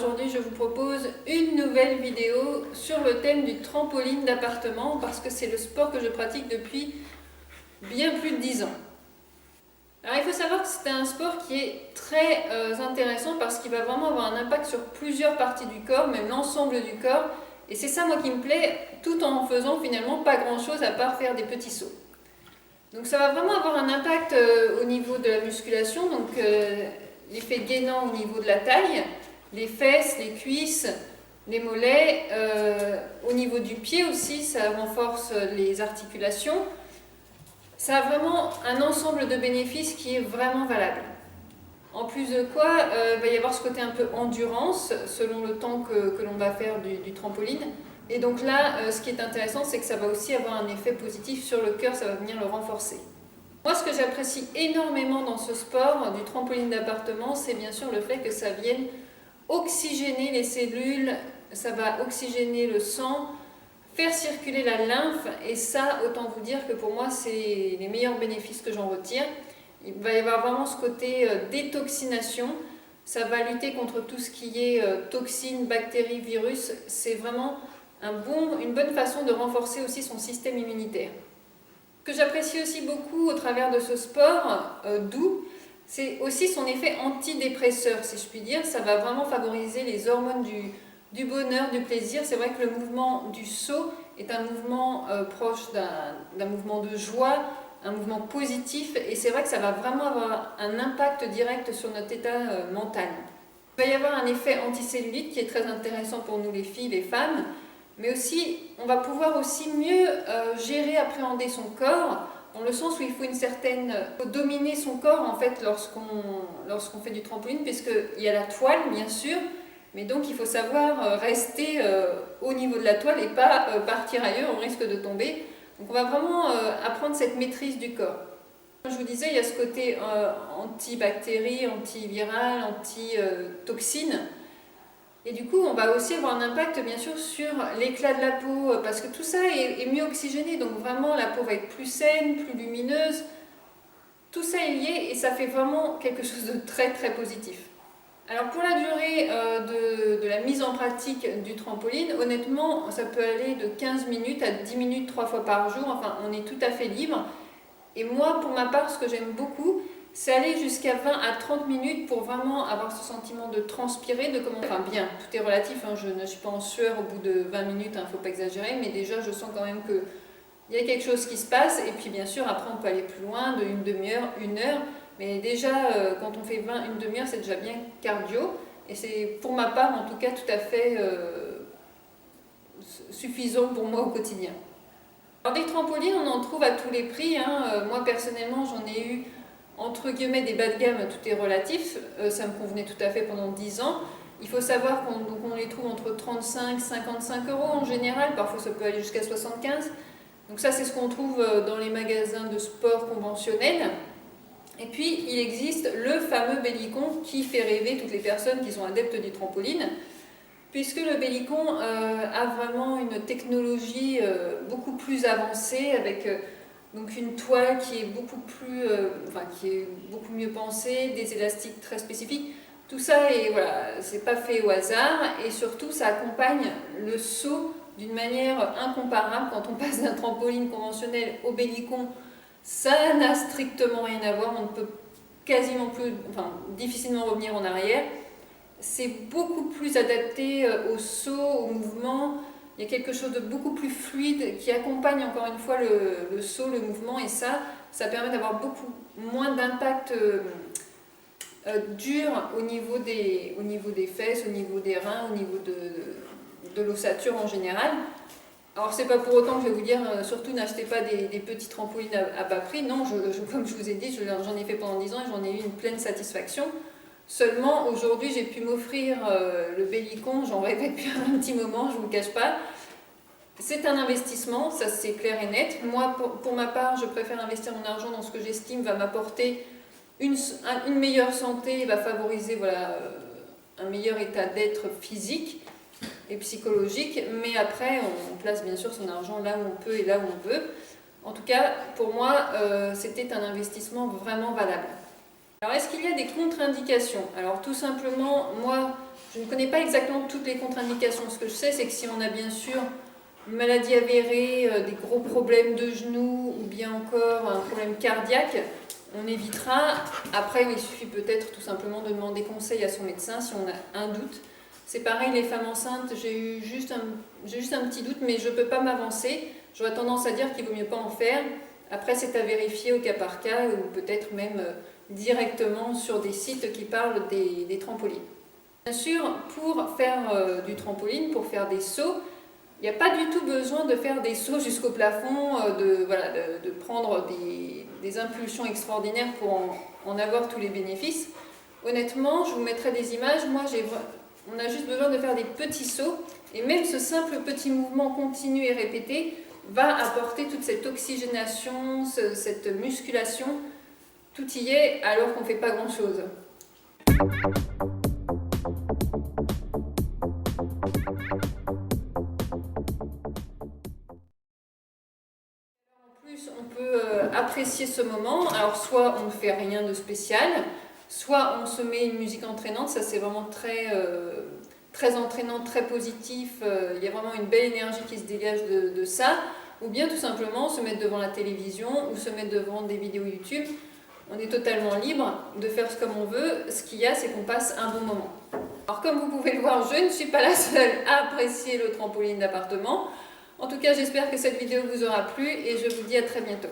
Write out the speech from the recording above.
aujourd'hui je vous propose une nouvelle vidéo sur le thème du trampoline d'appartement parce que c'est le sport que je pratique depuis bien plus de 10 ans. Alors il faut savoir que c'est un sport qui est très intéressant parce qu'il va vraiment avoir un impact sur plusieurs parties du corps, même l'ensemble du corps, et c'est ça moi qui me plaît, tout en faisant finalement pas grand chose à part faire des petits sauts. Donc ça va vraiment avoir un impact au niveau de la musculation, donc l'effet gainant au niveau de la taille, les fesses, les cuisses, les mollets, au niveau du pied aussi, ça renforce les articulations. Ça a vraiment un ensemble de bénéfices qui est vraiment valable. En plus de quoi, il va y avoir ce côté un peu endurance selon le temps que l'on va faire du trampoline. Et donc là, ce qui est intéressant, c'est que ça va aussi avoir un effet positif sur le cœur, ça va venir le renforcer. Moi, ce que j'apprécie énormément dans ce sport du trampoline d'appartement, c'est bien sûr le fait que ça vienne oxygéner les cellules, ça va oxygéner le sang, faire circuler la lymphe, et ça, autant vous dire que pour moi, c'est les meilleurs bénéfices que j'en retire. Il va y avoir vraiment ce côté détoxination, ça va lutter contre tout ce qui est toxines, bactéries, virus, c'est vraiment une bonne façon de renforcer aussi son système immunitaire. Ce que j'apprécie aussi beaucoup au travers de ce sport doux, c'est aussi son effet antidépresseur, si je puis dire. Ça va vraiment favoriser les hormones du bonheur, du plaisir. C'est vrai que le mouvement du saut est un mouvement proche d'un mouvement de joie, un mouvement positif, et c'est vrai que ça va vraiment avoir un impact direct sur notre état mental. Il va y avoir un effet anticellulite qui est très intéressant pour nous les filles, les femmes, mais aussi on va pouvoir aussi mieux gérer, appréhender son corps, dans le sens où il faut dominer son corps en fait lorsqu'on fait du trampoline, puisqu'il y a la toile bien sûr, mais donc il faut savoir rester au niveau de la toile et pas partir ailleurs, on risque de tomber. Donc on va vraiment apprendre cette maîtrise du corps. Comme je vous disais, il y a ce côté antibactérie, antiviral, anti-toxine. Et du coup, on va aussi avoir un impact bien sûr sur l'éclat de la peau, parce que tout ça est mieux oxygéné, donc vraiment la peau va être plus saine, plus lumineuse. Tout ça est lié et ça fait vraiment quelque chose de très très positif. Alors pour la durée de la mise en pratique du trampoline, honnêtement, ça peut aller de 15 minutes à 10 minutes 3 fois par jour, enfin on est tout à fait libre. Et moi, pour ma part, ce que j'aime beaucoup, c'est aller jusqu'à 20 à 30 minutes pour vraiment avoir ce sentiment de transpirer, Enfin bien, tout est relatif, hein, je ne suis pas en sueur au bout de 20 minutes, il ne faut pas exagérer, mais déjà je sens quand même qu'il y a quelque chose qui se passe, et puis bien sûr après on peut aller plus loin, de une demi-heure, 1 heure, mais déjà quand on fait 20, une demi-heure, c'est déjà bien cardio, et c'est pour ma part en tout cas tout à fait suffisant pour moi au quotidien. Alors des trampolines, on en trouve à tous les prix, hein. Moi personnellement j'en ai eu entre guillemets des bas de gamme, tout est relatif, ça me convenait tout à fait pendant 10 ans. Il faut savoir qu'on les trouve entre 35 et 55 euros en général, parfois ça peut aller jusqu'à 75. Donc ça c'est ce qu'on trouve dans les magasins de sport conventionnels. Et puis il existe le fameux Bellicon qui fait rêver toutes les personnes qui sont adeptes du trampoline, puisque le Bellicon a vraiment une technologie beaucoup plus avancée, avec donc une toile qui est qui est beaucoup mieux pensée, des élastiques très spécifiques. Tout ça c'est pas fait au hasard, et surtout ça accompagne le saut d'une manière incomparable. Quand on passe d'un trampoline conventionnel au Bellicon, ça n'a strictement rien à voir, on ne peut difficilement revenir en arrière. C'est beaucoup plus adapté au saut, au mouvement. Il y a quelque chose de beaucoup plus fluide qui accompagne encore une fois le saut, le mouvement, et ça permet d'avoir beaucoup moins d'impact dur au niveau des fesses, au niveau des reins, au niveau de l'ossature en général. Alors c'est pas pour autant que je vais vous dire surtout n'achetez pas des petits trampolines à bas prix. Non, comme je vous ai dit, j'en ai fait pendant 10 ans et j'en ai eu une pleine satisfaction. Seulement aujourd'hui j'ai pu m'offrir le Bellicon, j'en rêvais depuis un petit moment, je ne vous le cache pas. C'est un investissement, ça c'est clair et net. Moi pour ma part je préfère investir mon argent dans ce que j'estime va m'apporter une meilleure santé, va favoriser un meilleur état d'être physique et psychologique, mais après on place bien sûr son argent là où on peut et là où on veut. En tout cas pour moi c'était un investissement vraiment valable. Alors est-ce qu'il y a des contre-indications? Alors tout simplement, moi je ne connais pas exactement toutes les contre-indications. Ce que je sais, c'est que si on a bien sûr une maladie avérée, des gros problèmes de genoux ou bien encore un problème cardiaque, on évitera. Après, il suffit peut-être tout simplement de demander conseil à son médecin si on a un doute. C'est pareil, les femmes enceintes, j'ai juste un petit doute, mais je ne peux pas m'avancer. J'aurais tendance à dire qu'il ne vaut mieux pas en faire. Après, c'est à vérifier au cas par cas ou peut-être même directement sur des sites qui parlent des trampolines. Bien sûr, pour faire du trampoline, pour faire des sauts, il n'y a pas du tout besoin de faire des sauts jusqu'au plafond, de prendre des impulsions extraordinaires pour en avoir tous les bénéfices. Honnêtement, je vous mettrai des images. Moi, on a juste besoin de faire des petits sauts et même ce simple petit mouvement continu et répété va apporter toute cette oxygénation, cette musculation. Tout y est alors qu'on ne fait pas grand-chose. En plus, on peut apprécier ce moment. Alors, soit on ne fait rien de spécial, soit on se met une musique entraînante. Ça, c'est vraiment très entraînant, très positif. Il y a vraiment une belle énergie qui se dégage de ça. Ou bien tout simplement se mettre devant la télévision ou se mettre devant des vidéos YouTube. On est totalement libre de faire ce comme on veut. Ce qu'il y a, c'est qu'on passe un bon moment. Alors comme vous pouvez le voir, je ne suis pas la seule à apprécier le trampoline d'appartement. En tout cas, j'espère que cette vidéo vous aura plu et je vous dis à très bientôt.